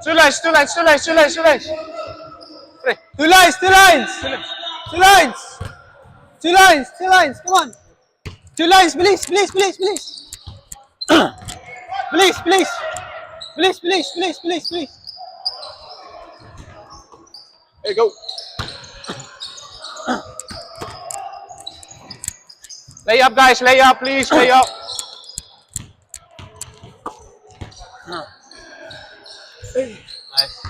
Two lines, two lines, two lines, two lines, two lines. Pre. Two lines, two lines. Two lines. Two lines, two lines. Come on. Two lines, please, please, please, please. Please, please. Please, please, please, please, please. There you go. Lay up, guys. Lay up, please. Lay up. Nice.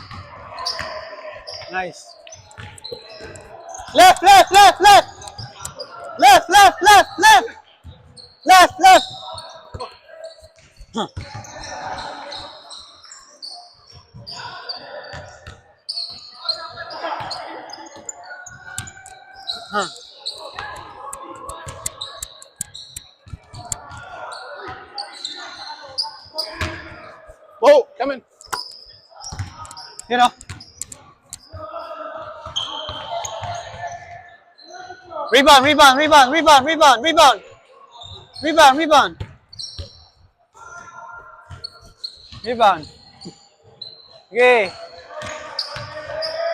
Nice. Left, left, left, left. Left, left, left, left. Left, left. Whoa, come in. You know. Rebound, rebound, rebound, rebound, rebound, rebound. Rebound, rebound. Rebound. Okay.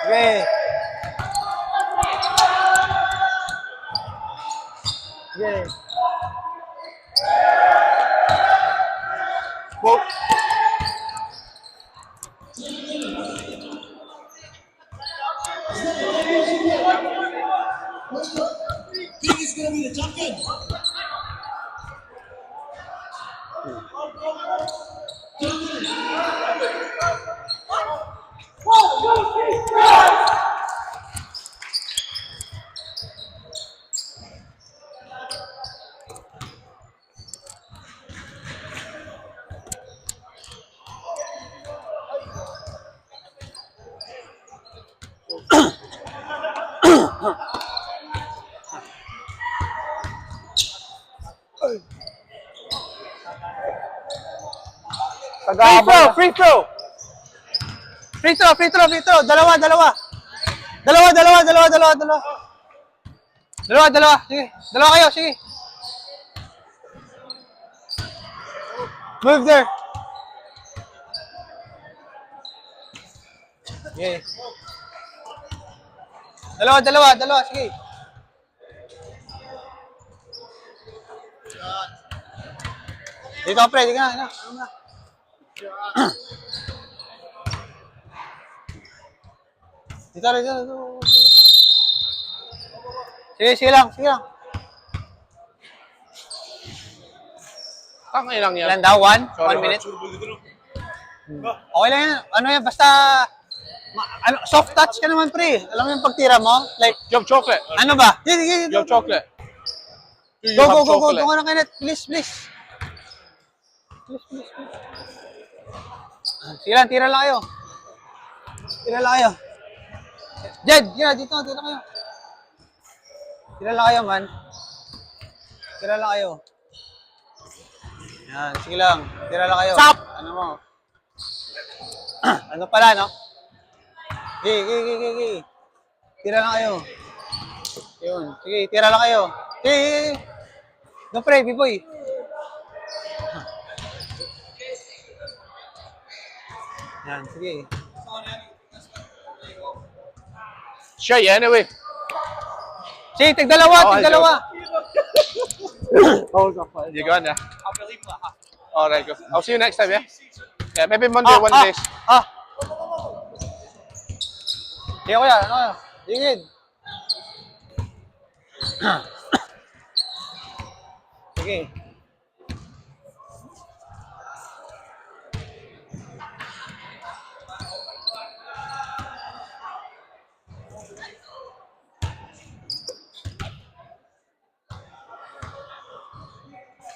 Okay. Okay. Whoa. Think it's gonna be the tough gun. Free throw, free throw. Free throw, free throw, free throw. Dalawa, dalawa. Dalawa, dalawa, dalawa, dalawa, dalawa. Dalawa, dalawa. Sige. Dalawa kayo, sige. Move there. Okay. Dalawa, dalawa, dalawa. Sige. Dito, pre. Dito na. Dito, dito, dito. Sige, sige lang, sige lang. Tangay lang yan. Ilan daw? One Sorry, minute? Okay lang yan. Ano yan, basta soft touch ka naman, pre. Alam mo yung pagtira mo? Like, You have chocolate. ano ba? Sige, sige, You have chocolate. Do you Go, have go, go, go. chocolate? Doon ka na kayo, please, please. Please, please, please. Sige lang, tira lang kayo. Tira lang kayo. Jed, tira, dito, tira kayo. Tira lang kayo, man. Tira lang kayo. Yan, sige lang. Tira lang kayo. Stop! Ano mo? Ano pala, no? Sige. Tira lang kayo. Yun. Sige, tira lang kayo. Sige. No, pre, B-boy. Yan, sige. Siya, anyway. Sige, tig-dalawa, Oh, tig-dalawa. You go on, yeah? All right, go. I'll see you next time, yeah? Yeah, maybe Monday, one of days. Sige, kuya. Ano kayo? Sige. Sige.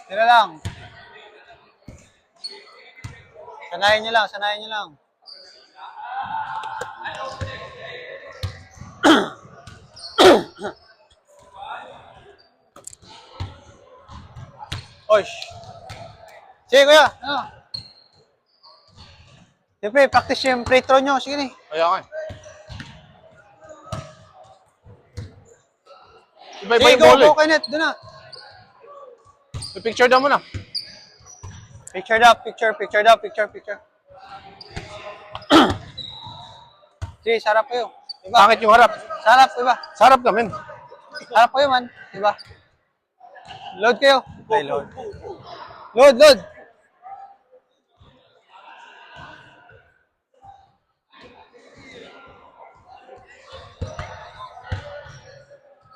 Tira lang. Sanayin nyo lang, sanayin nyo lang. Osh. Sige, kuya. Ano? Siyempre, practice yung free throw nyo. Sige ni. Kaya ka. Iba Sige, yung ball go, eh. Kenneth. Doon na. Picture daw mo na. Picture up, picture. Sige, sarap kayo. Diba? Bakit yung harap? Sarap, diba? Sarap namin. Sarap kayo man. Diba? Load kayo. Ay, load. Load, load.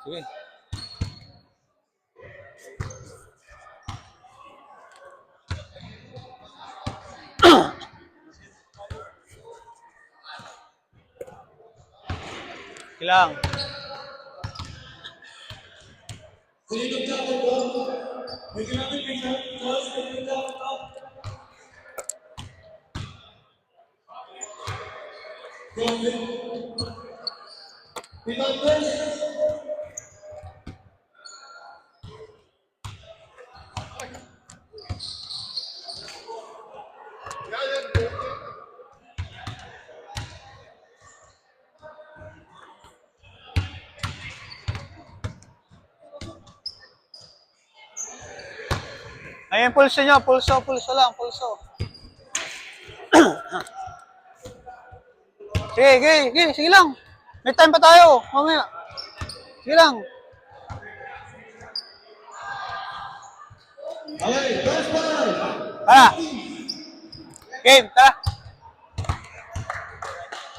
Sige. Kilang. Ayun, pulso nyo. Pulso, pulso lang. Pulso. Sige, sige, sige. Sige lang. May time pa tayo. Mamaya. Sige lang. Okay, first one. Tara. Game, tara.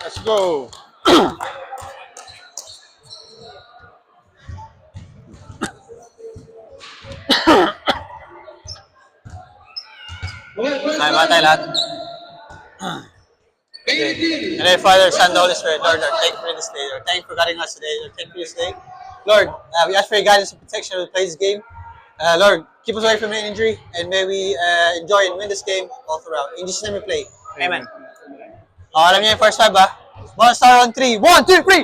Let's go. Okay, first Ay, one. tayo lahat. Hey, And then Father, Son, the Holy Spirit, Lord, thank you for this day. Lord, thank you for guiding us today. Lord, thank you for this day. Lord, we ask for your guidance and protection as we play this game. Lord, keep us away from any injury, and may we enjoy and win this game all throughout. In Jesus' name we play. Amen. Oh, alam niyo yung first five, ha? One star on three. 1, 2, 3.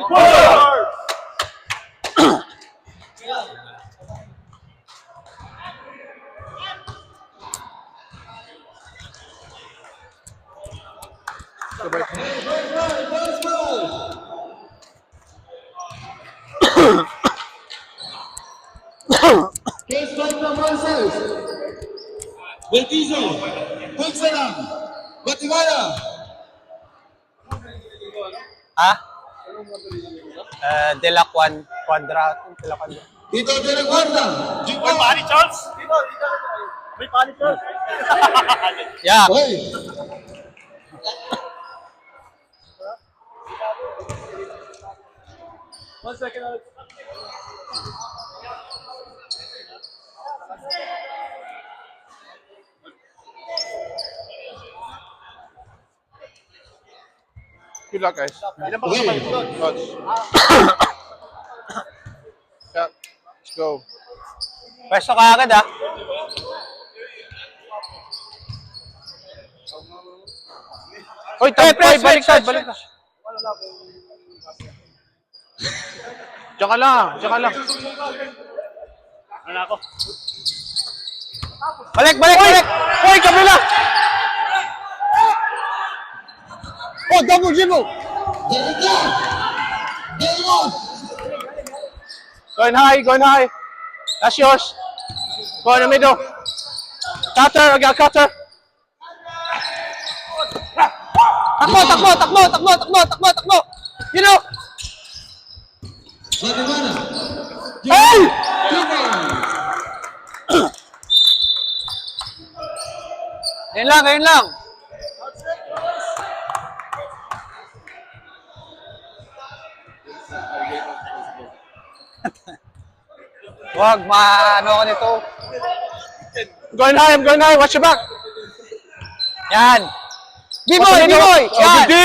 first one. First one from Marcos. Betizo. Pulsaram. Batigaya. Ha? De La Quadrato. De La Quadrato. Dito de la Guarda. Jimbo. Charles! Yeah. Hey. Good luck, guys. Okay. Lods. Yeah. Let's go. Pwesto ka agad, ha? Hoy, tampay, baliktad, baliktad. Diyan ka lang, diyan ka lang. Balik, balik, balik! Hoy, kabila! Oh, double dribble! Dereka. Delon. Going high, going high. That's yours. Go in the middle. Cutter, I got cutter. Takbo, takbo, takbo, takbo, takbo, takbo, takbo! You know! Batigana. Hey! Jimbo. Ngayon lang, ngayon lang! Wag, ano ko nito. Going high, I'm going high. Watch your back. Yan! B-boy, B-boy! Oh, Yan! good D!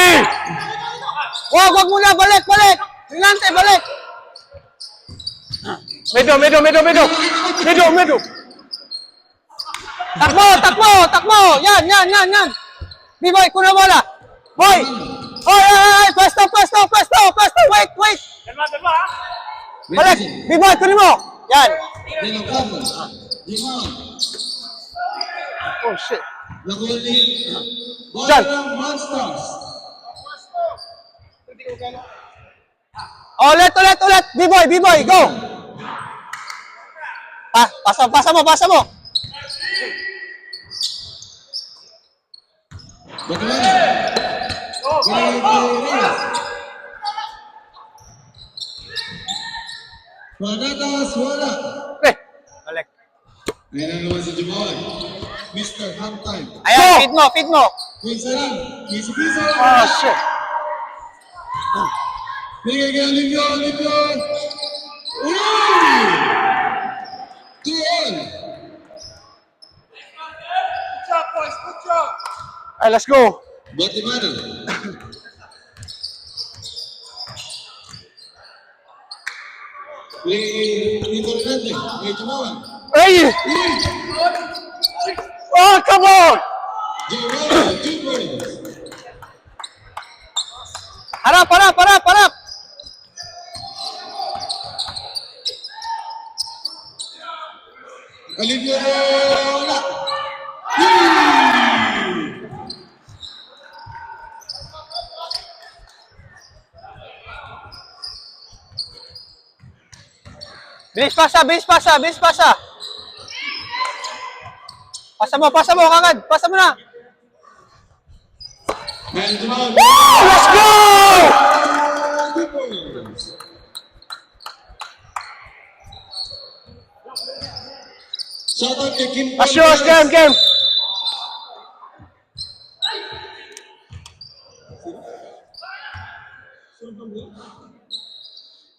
Wag muna, balik, balik! Rinante, balik! Middle, middle, middle, middle. Middle, middle. Takbo, takbo, takbo! Yan, yan, yan, yan! B-boy, kuna bola! Boy! Oy, oy, oy! Pwesto, pwesto, pwesto, pwesto! Wait, wait! Balik! B-boy, kunin mo! Yan! De la Guarda. Jimbo. Oh, shit. Laguli. Dyan. Batigana Monsters. Ulit, ulit, ulit! B-boy, B-boy, go! Pasa, pasa mo, pasa mo! Batigana. Reyes. Panatas, wala. Pre. Balik. Ayan na naman si Jamal. Mr. Halftime. Ayan, feed mo. Isa lang. Busy-busy lang. Ah, shit. Bigay kay Olivia. Uy! 2-1. Ay, let's go. Guatemala. Dito Hernandez. May Jamal. Hey! Uy! Oh, come on! Jamal, 2 points. Harap. Olivia, wala. Bilis pasa. Pasa mo kagad. Pasa mo na. And Jamal. Let's go! 2 points. Shout out kay Kim That's yours, game.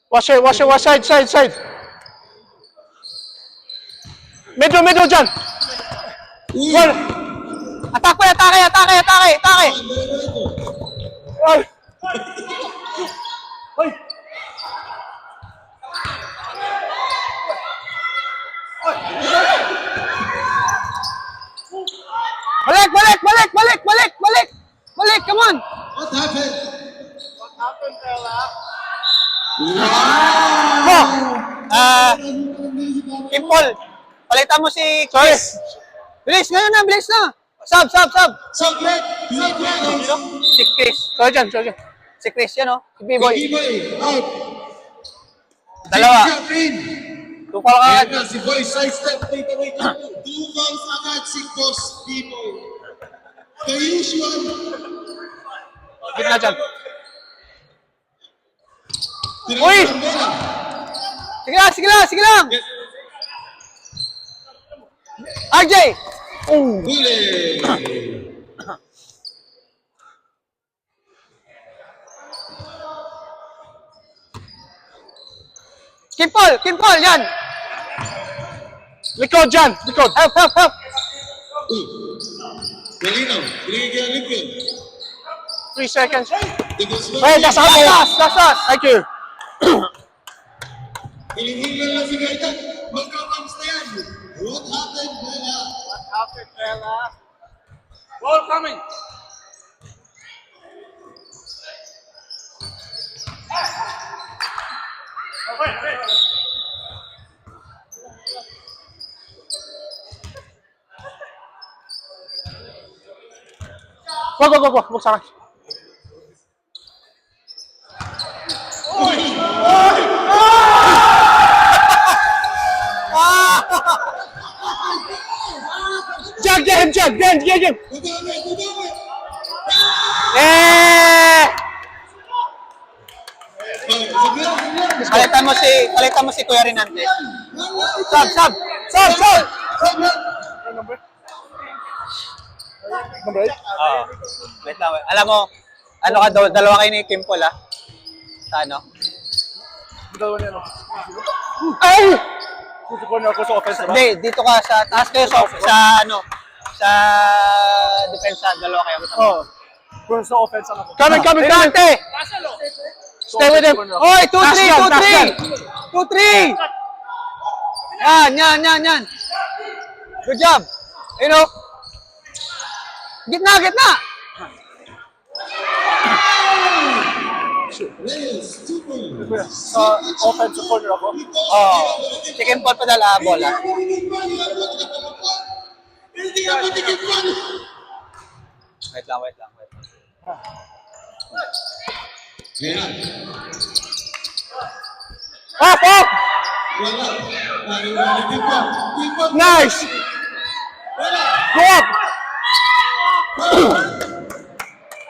Watch it, side. Middle, John. Uy! Goal. Atake. Goal. Balik, come on. What happened? Impol. Palitan mo si Chris. Bilis na. Sub. Secret! Si Chris. Sorry, John. Si Chris yan, oh. Si B-Boy. B-Boy, out! Dalawa. Jack in! Tupal ka Ayan agad. na, si Boy sidestep. Wait. 2 fouls agad si Boss B-Boy. The usual. Gitna, John. Uy! Sige lang. RJ! Huli! Kimpol, yan. Likod, John. Help. Uy! Malinaw. Binigay kay Olivia. 3 seconds. Tigos mo. Wait, that's how Last. Thank you. Hinihingal lang si Gaita. Magka-comes na yan. What happened, Bella? Ball coming. Go. Huwag sa akin. Jag, get him. Gudamay! Palitan mo si Kuya Hernandez. Sub. Number 8. Wait lang. Alam mo, dalawa kayo ni Kimpol, ha? Sa ano? Dalawa niya, no? Ay! Susuko niya ako sa offense, diba? Hindi, dito ka sa taas kayo sa depensa, dalawa kayo. Oh. Kung sa offense ako. Coming. Hernandez! Stay with him. Oy, 2-3! Yan. Good job. You know. Gitna. Reyes, 2 points. Offensive corner ako. Si Kimpol pa dala bola. Hindi ka matikipon! Wait lang. Ayan. Up! Wala. Tikipon. Nice! Wala. Go up!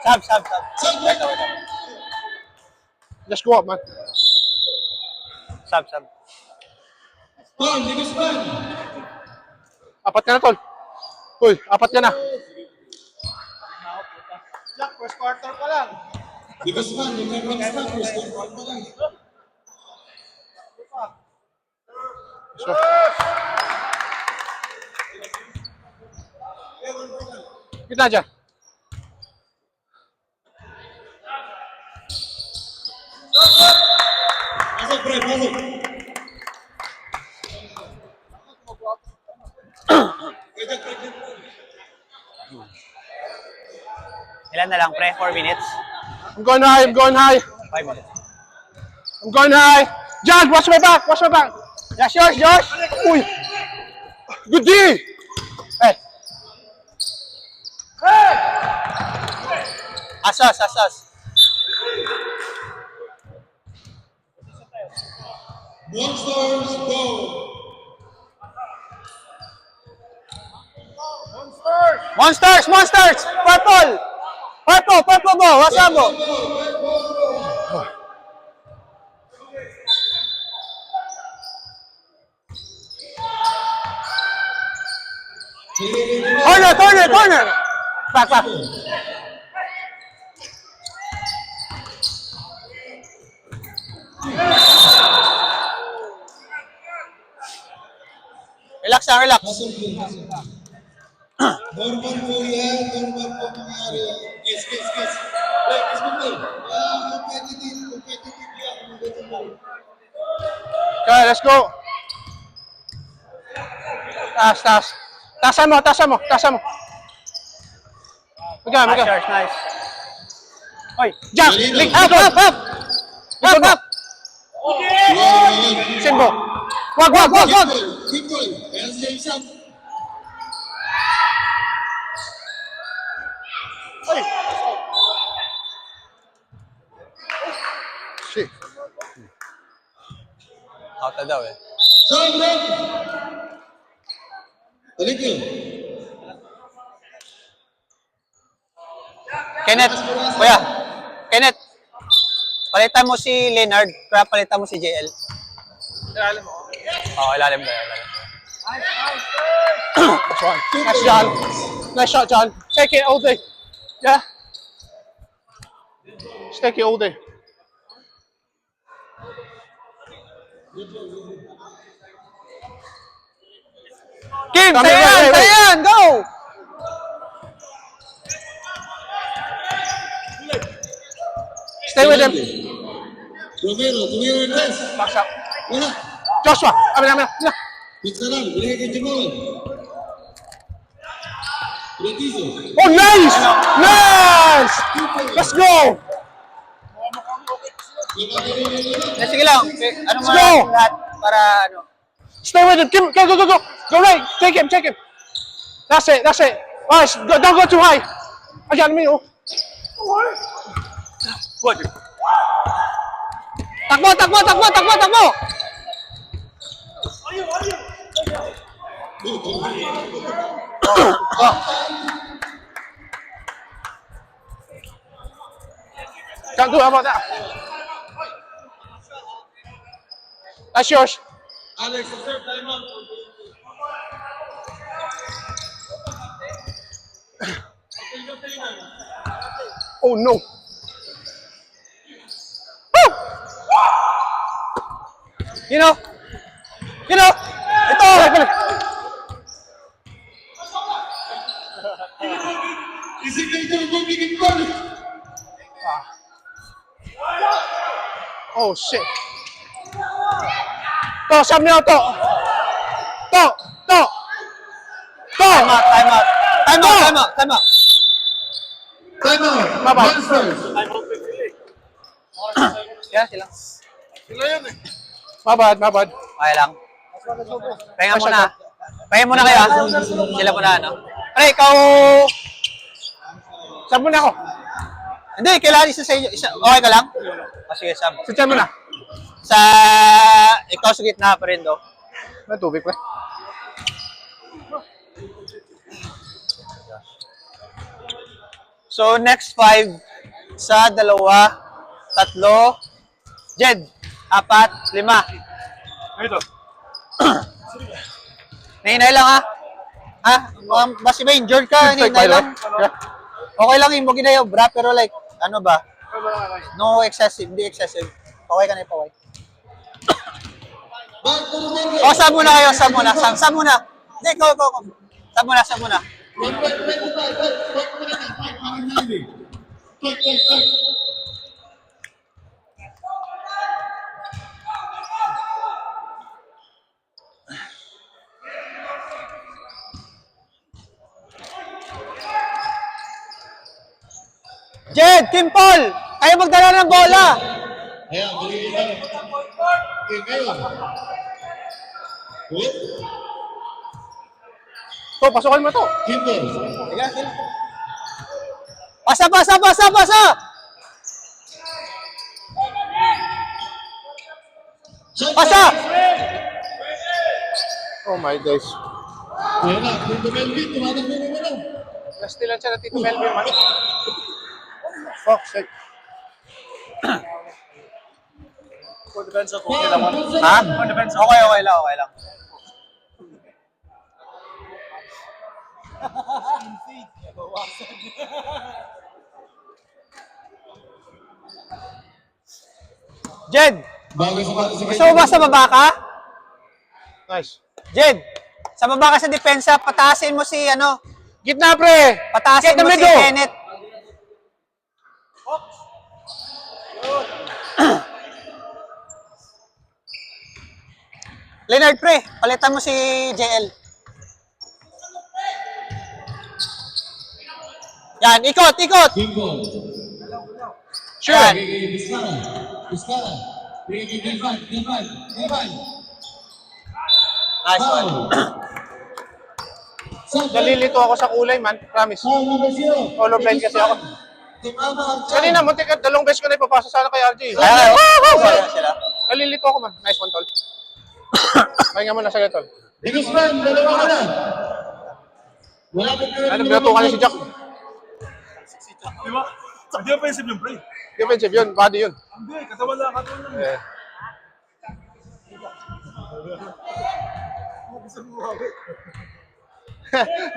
Sub. Wait. Just go up, man. Sub, sub. Tol, di Guzman. Apat ka na, tol. Uy, apat ka na. Di Guzman, di Guzman, first quarter pa lang. So, kita dyan. Pasok, pre, pasok. Ilan na lang, pre? 4 minutes? I'm going high, I'm going high. 5 minutes. I'm going high. John, watch my back, watch my back. That's yours, Josh! Uy! Good D! Hey, Asas, asas. Monsters, go. Monsters! Monsters! Purple! Purple! Purple mo! Wasabo! Corner! Corner! Corner! Back, back. Relax lang, relax. Pasok, pre, pasok. Normal po yan, normal po mangyari yan. Yes, yes, yes. Pre, yes mo, pre. Competitive yan. okay, let's go. Taas, taas. Taasan mo, taasan mo, taasan mo. Magka, Nice, magka. Josh, nice. Oy! Jack, link, up, up, up! Up, up! Simbo. Wag, wag, wag, wag! Keep going. Ayan si James Sam. Shit. Out na daw eh. Sam, bro. Balik yun. Kenneth, kuya. Kenneth. Palitan mo si Leonard, kaya palitan mo si JL. Ilalim mo. Oo, ilalim ba? Ilalim. Nice one. Nice, John. Nice shot, John. Take it all day. Yeah? Just take it all day. Kim, Come tayo here, yan! wait, Tayo wait. yan! Go! Stay with him. Romero, tumira yung dress. Box up. Wala. Joshua. Amin, amin, amin. Pizza lang. Balik kay Jamal. Retizo. Oh, nice! Nice! Let's go! Sige lang. Ano mo Let's go! lahat para ano. Stay with him. Go, go, go, go. Go right. Take him, take him. That's it, that's it. Nice. Go, don't go too high. Ayan, me, oh. Takbo, takbo, takbo, takbo, takbo! Can't do about that. That's yours. Alex, the third time out. Oh, no. Woo! You know? Ito! Balik. Isip na ito ang bumigit ko. Oh, shit. To, sab niyo to. To. Time out, time out. Time out, time out, time out. Time out. Bye-bye. Monsters. Sila, sila. My bad. Okay lang. Pahinga muna. Pahinga muna kayo ah. Sila muna ano. Pre, ikaw... Sab mo na ako. Hindi, kailangan isa sa inyo. Okay ka lang? Sige, Sam. Sityan mo na. Sa... Ikaw sa gitna pa rin do. May tubig pa. So, next 5 sa 2, 3, Jed, 4, 5. Ito. Nahinay lang ha? Ha? Basi ba injured ka? Nahinay lang? Okay lang yung mugin na yun, bra, pero like, ano ba? No excessive, hindi excessive. Okay ka na yung paway. Back to the middle. O, sab muna kayo, sab muna. Sab muna. Hindi, go. Sab muna. 1.25. Fight. Jed, Kim Paul, kayo magdala ng bola. Ayan, balik ito. Okay, ngayon. Good. To, pasukan mo to. Kimball. Pasa. Pasa! Oh my gosh. Ayan na, Tito Melvin, tumatakbo mo na. Nastilan siya na Tito Melvin, man. Fuck, shit. Ha? Okay lang. Jed, Bagay sa pati sa gusto mo ba sa baba ka? Nice. Jed, sa baba ka sa depensa, pataasin mo si Gitna, pre! pataasin Get the mo si middle. Kenneth. Leonard, pre, palitan mo si JL. Yan, ikot. Kimball. Sure. Yan. Okay, Vizcara. Divine. Nice one. Nalilito ako sa kulay, man. Promise. Colorblind kasi ako. Kanina, muntik ka, dalawang beses ko na ipapasa sana kay RJ. Ay, sila. Nalilito ako, man. Nice one, tol. Pahinga mo na sa tol. Bigisman, dalawa ka na. Wala pa kayo. Ano, binato ka na si Jack. Di ba? Defensive yung pre. Defensive yun, body yun. Hindi, katawan lang. Eh.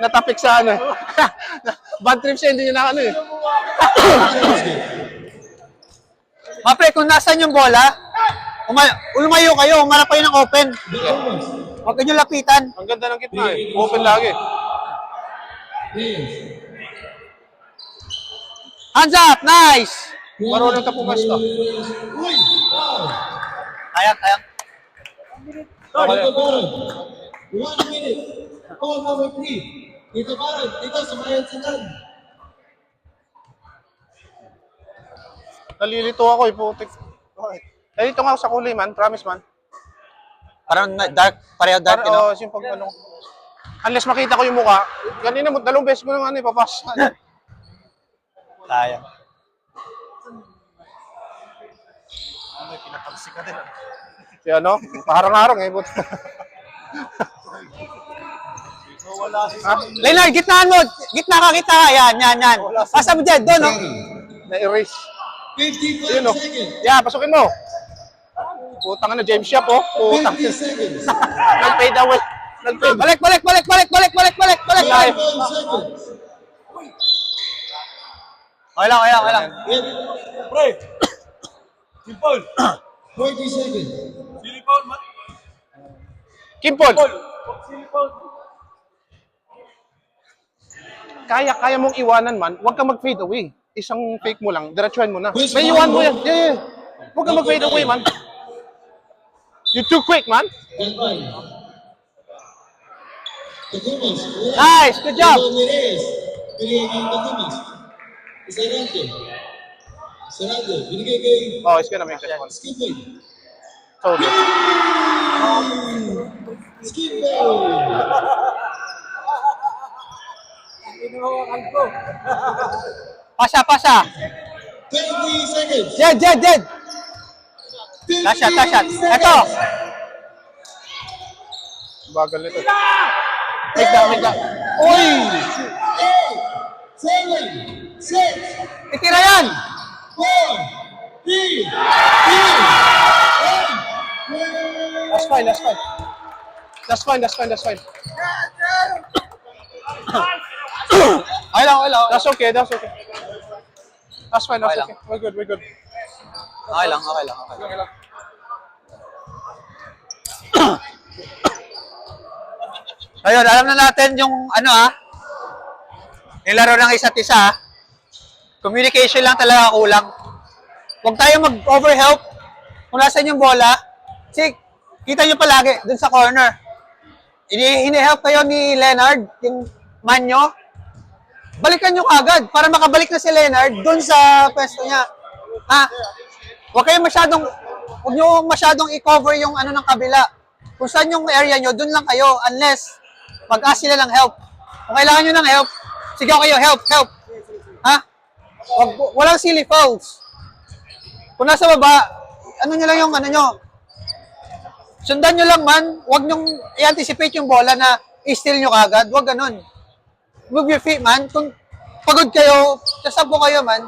Natapik sa ano. Bad trip siya, hindi niya na ano eh. Mapre, kung nasan yung bola, lumayo kayo, umarap kayo ng open. Huwag nyo lapitan. Ang ganda ng gitna eh. Open lagi. Hands up, nice! Marunong tapukas to. Uy! Wow! Ayang. Dito Baron. 1 minute. Call number 3. Dito Baron. Dito, sumayan sa nan. Nalilito ako eh, putik. Nalilito nga ako sa kulay, man. Promise, man. Parang dark, pareho dark, you know? Oo, yung pag ano. Unless makita ko yung mukha. Kanina, dalawang beses ko nang ano, ipapasa. Sayang. Si ano, paharang-harang eh. Leonard, gitnaan mo! Gitna ka. Yan. Pasa mo dyan, doon, no? Na-erase. 55 Yun o. seconds. Yeah, pasukin mo. Putang ano, James Shop oh. Putang. 50 seconds. Nag-fade away. Nag-fade. Balik! 5 seconds. Okay lang. Pre! Simple! 40 seconds. Silipaw, man. Kimpol, Silipaw. kaya mong iwanan man, huwag kang mag-fade away. Isang fake mo lang, diretsuhan mo na. May iwan mo yan. Yeah. Huwag kang mag-fade away, man. You're too quick, man. Ganpan. Tagumas. Nice, good job. Ramirez. Binigay kay Tagumas. Sarado. Binigay kay Oh, it's gonna make that one. Skipper. So, Skipper. Pasa. 20 seconds. Jed. Last shot. Ito. bagal nito. Make that. Uy! 8, 7, 6, Itira yan. 4, 3, 2, 1. fine, that's fine. That's fine, that's fine, that's fine. Okay lang, okay lang. That's okay, that's okay. That's fine, that's Okay okay. We're good, we're good. Okay lang, okay lang. Okay lang. Ayun, alam na natin yung yung laro ng isa't isa. Communication lang talaga kulang. Huwag tayo mag-overhelp kung nasan yung bola. Kasi kita nyo palagi dun sa corner. Hini-help kayo ni Leonard, yung man nyo. Balikan nyo kagad para makabalik na si Leonard dun sa pwesto niya. Ha? Huwag nyo masyadong i-cover yung ng kabila. Kung saan yung area nyo, dun lang kayo unless mag-ask sila ng help. Kung kailangan nyo ng help, sigaw kayo, help, help. Ha? Walang silly fouls. Kung nasa baba, nyo lang yung nyo. Sundan nyo lang man, huwag nyo i-anticipate yung bola na i-steal nyo kagad. Huwag ganun. Move your feet man. Kung pagod kayo, sasampo kayo man,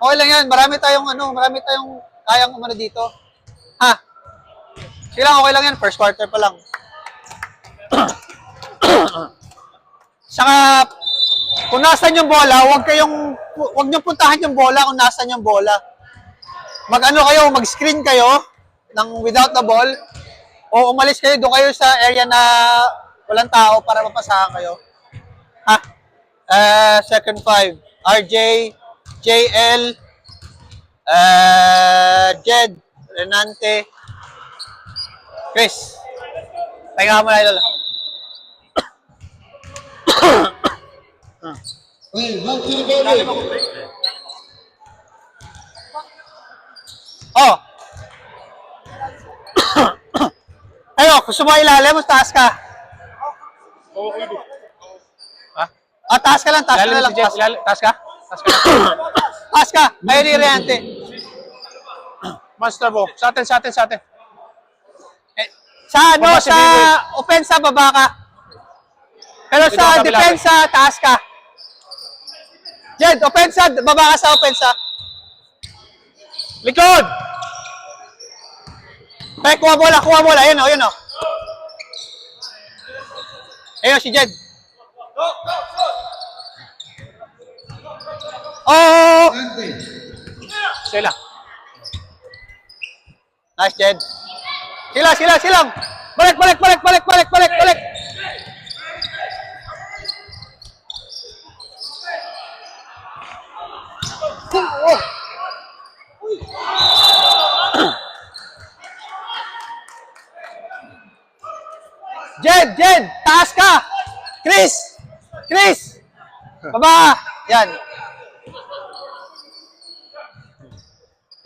okay lang yan. Marami tayong kayang dito. Ha? Sila okay lang yan, first quarter pa lang. Saka, kung nasan yung bola, huwag nyo puntahan yung bola kung nasan yung bola. Mag-screen kayo ng without the ball, o umalis kayo, doon kayo sa area na walang tao para mapasahan kayo. Ha? Second 5. RJ, JL, Jed, Renante, Chris. Pahinga mo na, Idol. Hey, back to the ball. Oh. Ayo, gusto mo ilalim, taas ka. Ha? Taas ka lang, taas ka Ilalim lang. si Jeff, taas ka? Taas ka. Taas ka, ayun ni Reante. Master Bo, sa atin. Sa Baba si sa Biboy. opensa, baba ka. Pero Dito sa ka, kabila. depensa, taas ka. Jed, opensa, baba ka sa opensa. Likod! Pre, kuha bola. Ayun o. Ayun si Jed. Oh! Ante. Sila. Nice, Jed. Sila. Balik. Jed, taas ka. Chris. Baba. Yan.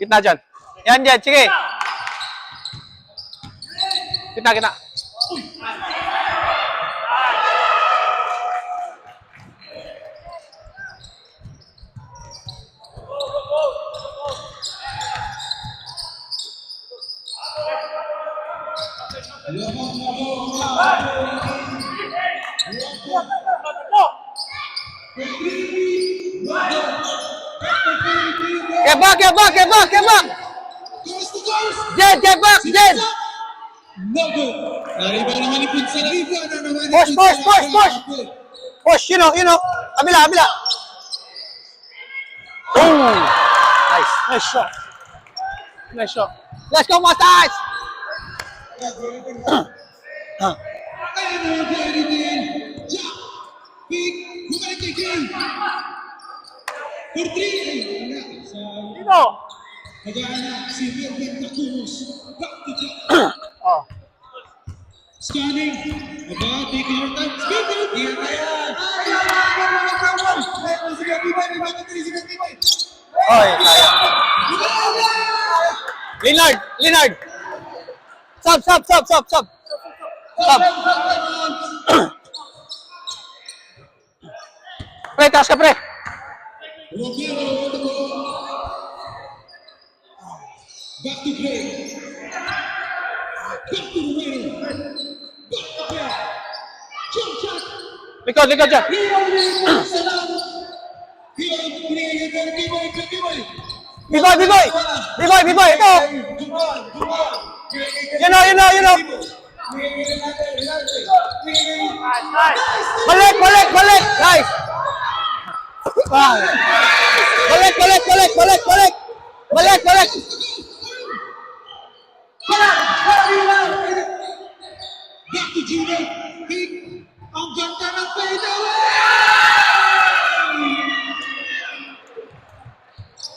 Gitna dyan. Yan, Jed. Sige. Gitna. Get back. Goes to goals. Jed, get back, Jed. No good. Arriba naman ni Punsa. Arriba na naman ni Push. Punsa. Push, you know. Kabila. Oh! Nice shot. Let's go, Matas. Ayun, very good. Jump. Big. Bumalik kay Gray. For 3. Dito! Nag-aanak si Melvin Tacunos. Back to Jack. Oh. Scanning. Aba, taking your time. Speed. Here na yan. Sige, Bibay. Oy, sayang. Leonard. Stop. Pre, taas ka, pre. Romero on the ball. Back to Gray. Back to Romero. Back to Gray. Jump shot. Likod dyan. Biboy, ito. Come on. You know. Balik. Nice. Wow. Balik. Back to Gino. Big. Ang ganda ng fade away!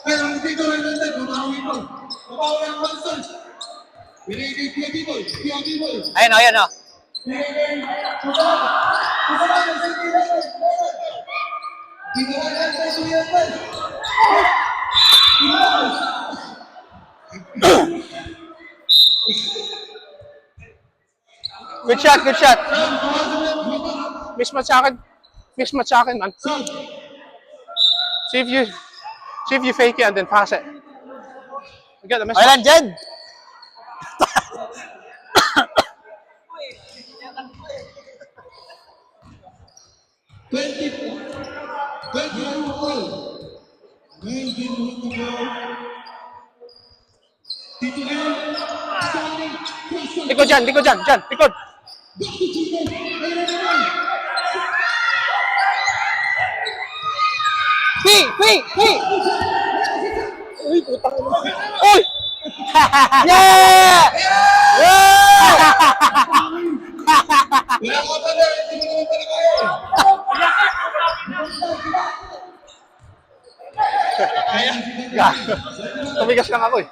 Pero hindi ko rin nandun. Bumawi mo. Bumawi ang Manson. Pinigay Piagi Boy. Ayan o. Pinigay. Kusama ng City Level. Ginawa yan sa Suyan. Good shot. Mismatch sa akin, man. See if you fake it and then pass it. You get the mismatch. Ayan, Jed. Likod dyan. Likod. P! Uy! Yeah! Wala ka pa na, hindi mo naman pala kaya. Tumigas lang ako eh.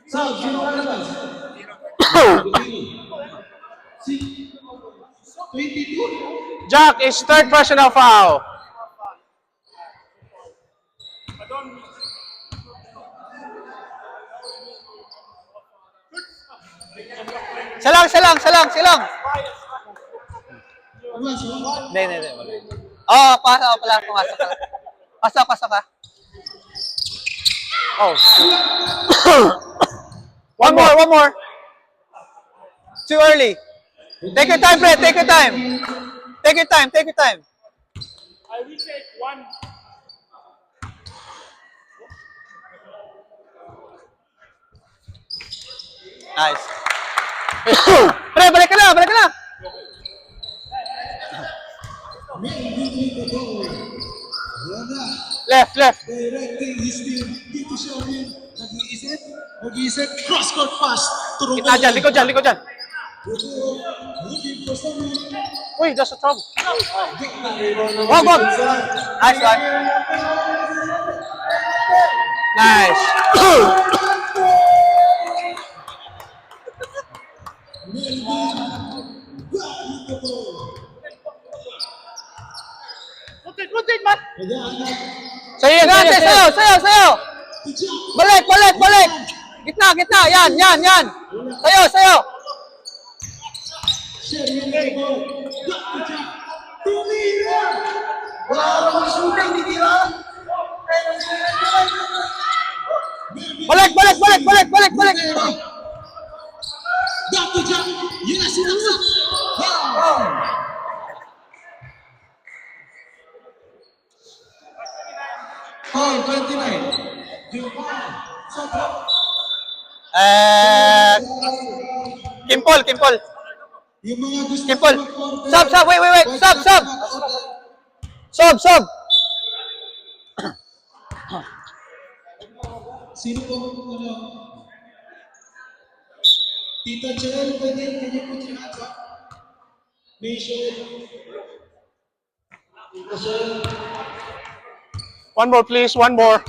Subs, sino ka naman? 22? Jack is third personal foul. Salang. Hindi. Oh, pasok ka. Oh. One more. Too early. Take your time, Fred. Take your time. I will take one. Nice. Pre, balik ka na. Left. Directing his team. Dito siya rin. Nag-iisip. Cross-court pass. Turong Kita dyan, likod dyan. Looking for someone. Uy, that's a trouble. Wag. Nice one. Nice. Rotate, man. Sayo. Balik. Gitna. Yan. Sayo. Balik. Back to Jack. Yes, sinaksak. Foul 29. Kimpol. Yung mga gusto Kimpol. mag-order- Sub. Wait. Sub. Sino po ano? Tita Chel, can you put your hands up? Michelle. Tita Chel. One more, please. One more.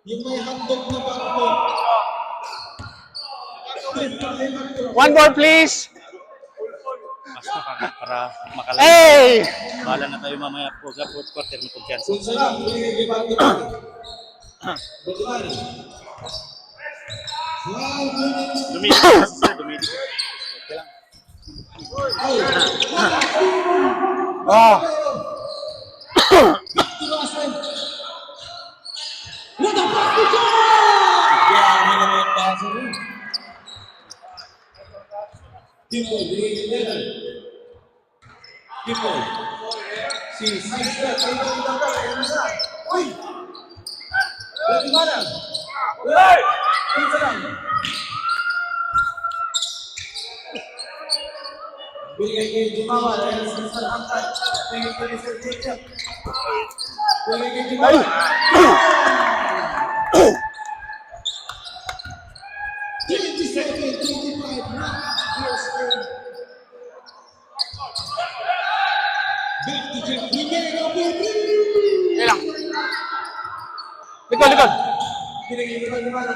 Yung may hotdog na bangko. One more, please. Para makalang. Hey! Bahala na tayo mamaya po sa fourth quarter may kumpiyansa. Kung saan, may bangko. Bukari. Wow, Dumili ka. Oh. People, binigyan People. Si Sister, kayo ba yung dapat? Ayun na siya. Uy! Bagaimana? Uy! Pinsa lang. Binigay kayo Jumawa dahil sa Sister Angkat. Binigay kayo Sir Jacob. Binigay kayo Jumawa. 25, not first turn. Back to Jeff. Binigay ng Sige lang. Likod. Binigay kayo Jumawa.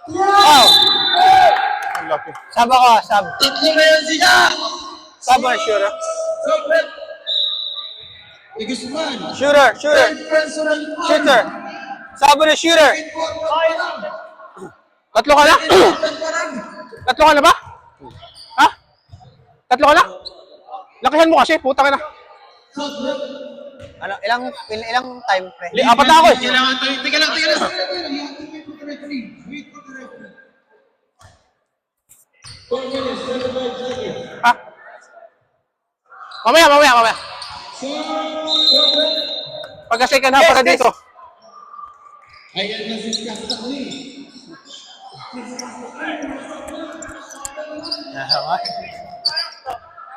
Wow! Ang laki. Sab ako, sab. Tatlo na yan siya! Sab or shooter? Sobret! Igusman! Shooter. Personal Shooter. Sab or shooter? Tatlo ka na? Tatlo ka na ba? Ha? Tatlo ka na? Lakihan mo kasi, puta ka na. Ano, ilang time, pre? Apat na ako eh. Tika lang. Ha? Mamaya. Pagka-second half para dito. Ayan na si Kasta ko eh.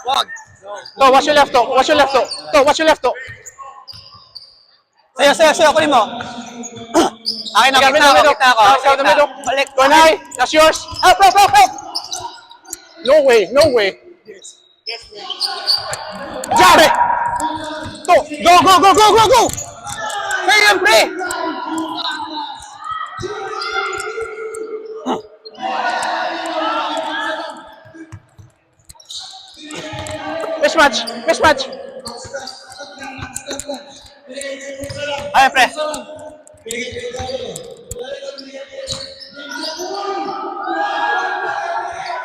Wag. To, watch your left to. Sayo, kunin mo. Akin na, kita ako. Sa middle. Balik. Konay, that's yours. Help. No way. Jare! To, go! Hey, yan, pre! Mismatch. Ay, pre.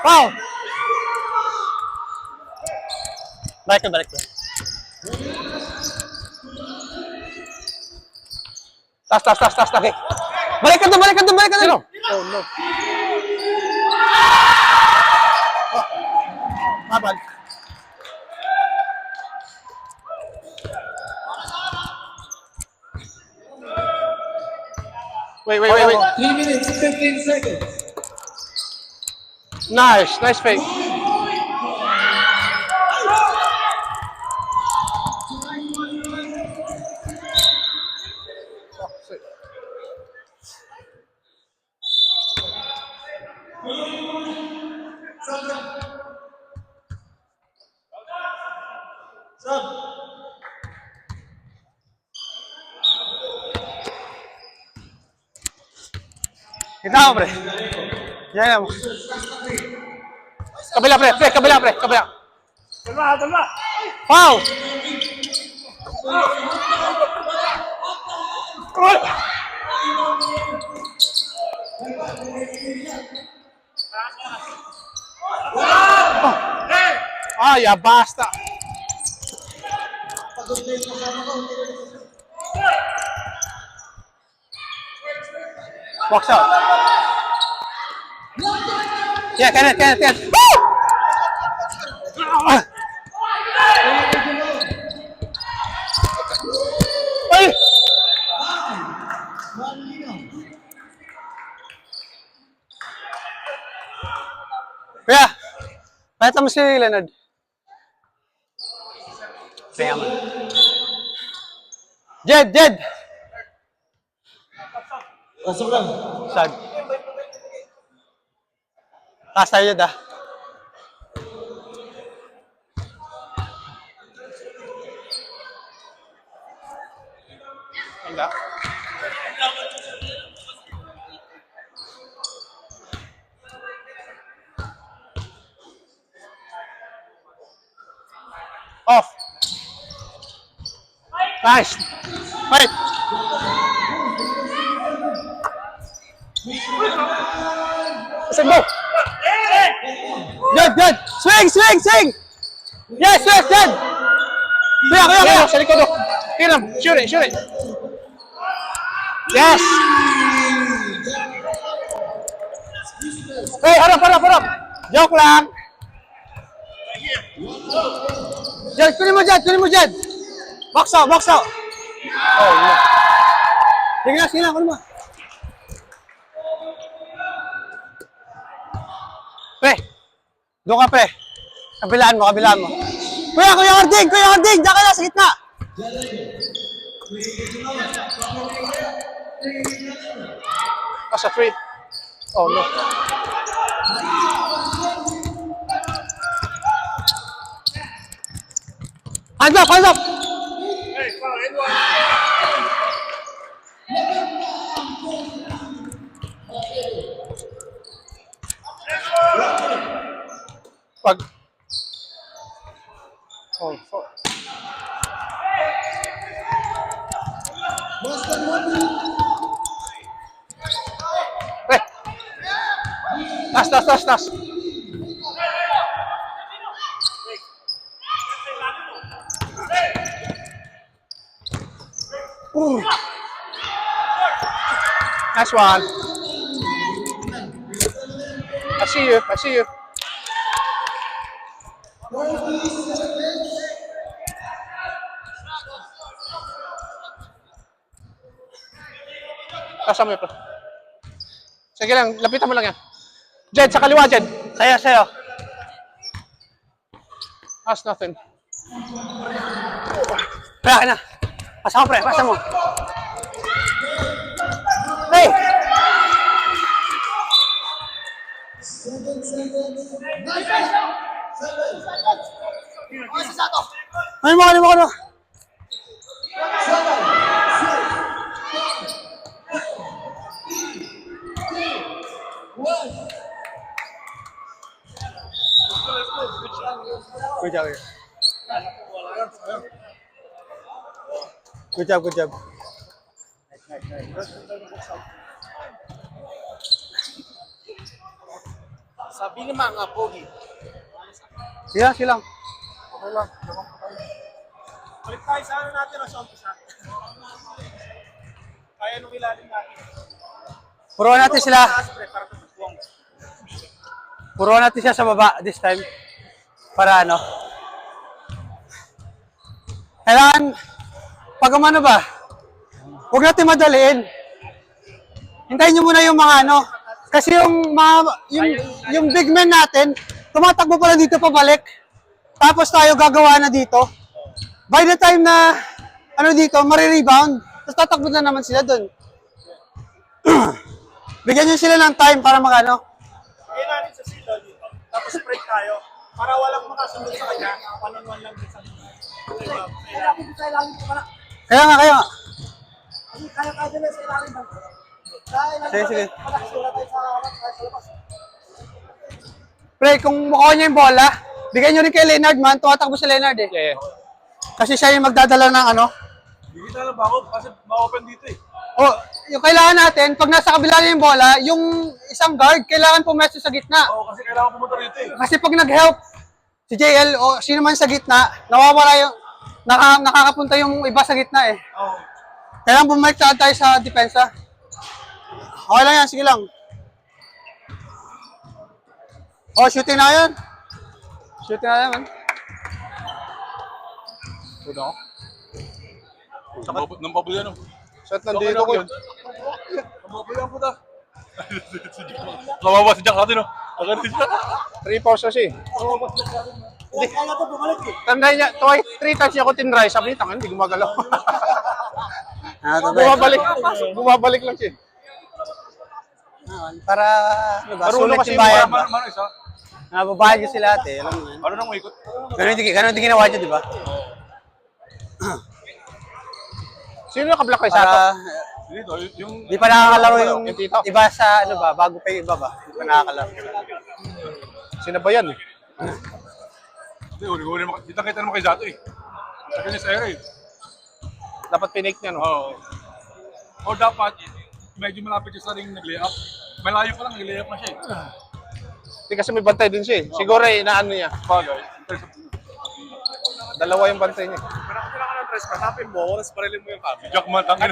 Wow! Balik ko. Tas. Okay. Balik ka doon. Sino? Oh, no. Mabal. Wait. 3 minutes, 15 seconds. Nice fake. Kita mo, pre. Yan mo. Kabila, pre. Dalawa. Foul! Ya basta. Box out. Yeah, can. Woo! Ay! Kuya, pakita mo si Leonard. Kaya mo. Jed! Pasok lang. Sad. Taas tayo, Jed, ah. Handa. Off. Nice. Fight. Listen, go. Jed! Swing! Yes, Jed! Kuya! Sa likod. Hit him. Shoot it. Yes. Hey, harap! Joke lang! Jed, kunin mo, Jed! Box out! Oh, no. Sige na, kunin mo. Pre, doon ka, pre. Kabilaan mo. Kuya Harding! Diyan ka na, sa gitna! Sa free. Oh, no. Hands up! Hey, foul, anyone? Pag... Oh, fuck. Master Money. Pre! Tas! Nice one. I see you. Kasama mo ito. Sige lang, lapitan mo lang yan. Jed, sa kaliwa, Jed. Sayo. That's nothing. Pre, akin na. Pasa mo. Hey! 7 seconds. 9 Ano mo? Good job. Sabi ni mga pogi. Silang. Okay lang. Balik tayo sa ano natin, sa umpisa. Kaya nung ilalim natin. Puruan natin sila. Taas, pre, para tumagpuang. Puruan natin siya sa baba this time. Para ano. Kailangan, pag umano ba, huwag natin madaliin. Hintayin nyo muna yung mga ano. Kasi yung big men natin, tumatakbo pala dito pabalik. Tapos tayo gagawa na dito. By the time na, dito, marirebound. Tapos tatakbo na naman sila dun. Bigyan nyo sila ng time para magano. Kaya natin sa silo dito. Tapos break tayo. Para walang makasunod sa kanya. One-on-one lang din sa kanya. Kaya nga. Kaya din sa ilalim ba? Sige. Pre, kung mukha niya yung bola, bigyan nyo rin kay Leonard man. Tumatakbo si Leonard eh. Yeah. Kasi siya yung magdadala ng ano. Hindi kita lang ba ako? Kasi ma-open dito eh. O, yung kailangan natin, pag nasa kabila na yung bola, yung isang guard, kailangan pumesto sa gitna. Oo, kasi kailangan pumunta rito eh. Kasi pag nag-help, si JL o sino man sa gitna, nawawala yung, nakakapunta yung iba sa gitna eh. Oo. Kailangan bumalik tayo sa depensa. Okay lang yan, sige lang. Oh, shooting na yan. Man. Good ako. Nampabuyan mo. Saan nandito ko yun? Mabuyan po ta. Kawawa si Jack natin, no? Agad siya. 3 pause kasi. Kaya ito bumalik eh. Tandaan niya, 3 times niya ako tinry. Sabi niya, tangan, hindi gumagalaw. Bumabalik lang siya. Para, ano ba, Marunong sulit kasi yung bayad yung ba? Mano isa? Nababayad kasi lahat eh, alam mo yan. Ano nang ikot? Ganun din ginawa niyo, di ba? Sino nakablock kay Sato? Para, Dito, yung... di pa nakakalaro yung Yung tito. iba sa, ano ba, bago pa yung iba ba? Di pa nakakalaro. Sinabayan eh. Hindi, huli-huli. Kita-kita naman kay Zato eh. Sa kanya sa ere eh. Dapat pinake niya, no? Oo. O dapat, medyo malapit siya sa ring nag-layup. Malayo pa lang, nag-layup na siya eh. Hindi kasi may bantay din siya eh. Siguro eh, inaano niya. Bagay. Dalawa yung bantay niya. Pero kung kailangan ng press, patapin mo, oras parilin mo yung kami. Jack man, tangin.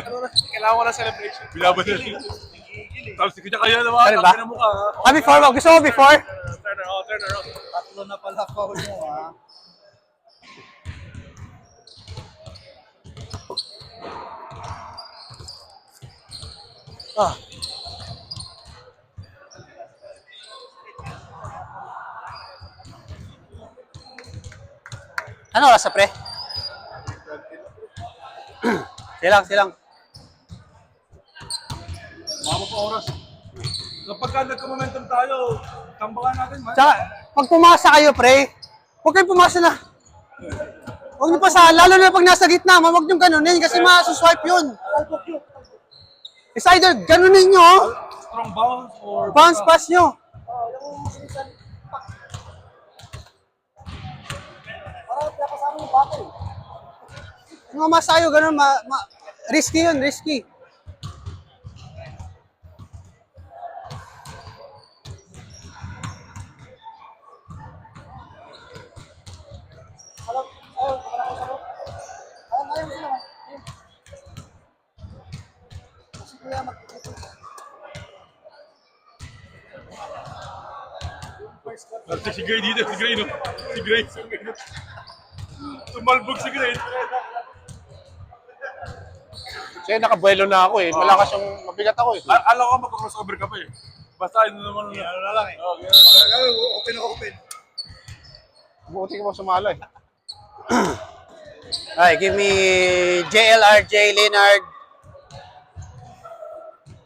Kailangan ko ng celebration. Binabas niya. Tapos hindi ka kaya naman. Ano ba? Tapos mo ka. Before mo. Gusto mo before? Turn around, turn around. Tatlo na pala foul mo, ha? Ah. Ano oras sa pre? Silang. Mama pa oras. Kapag ka nagka-momentum tayo, tambakan natin, man. Tsaka, pag pumasa kayo, pre, huwag kayong pumasa na. Huwag niyo pasahan, lalo na pag nasa gitna, huwag niyo ganunin kasi masuswipe yun. It's either ganunin nyo, Strong bounce or... bounce pass nyo. Mga masayo, ganun, risky yun, risky. Si Gray dito, si Gray, no? Si Gray. Tumalbog si Gray. Kasi nakabuelo na ako eh. Malakas yung mabigat ako eh. Alam ko mag-crossover ka pa eh. Basta yun naman. Ano na lang eh. Open ako, open. Buti ko mo sumala eh. Alright, give me JLRJ, Leonard,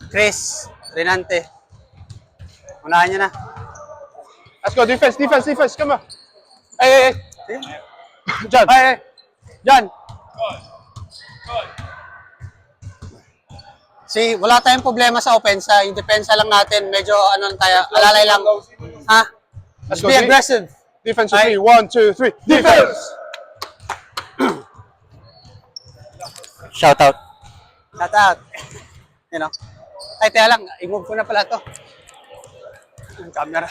Chris, Renante. Unahan nyo na. Let's go, defense. Come on. Hey. John. Ay, John. See, wala tayong problema sa opensa. Yung depensa lang natin, medyo ano lang tayo, alalay lang. Ha? Let's go. Be aggressive. Defense Ay. 3. 1, 2, 3. Defense! Shout out. You know? Ay, teka lang. I-move ko na pala to. Yung camera.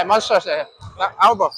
Monsters eh. Ako ba?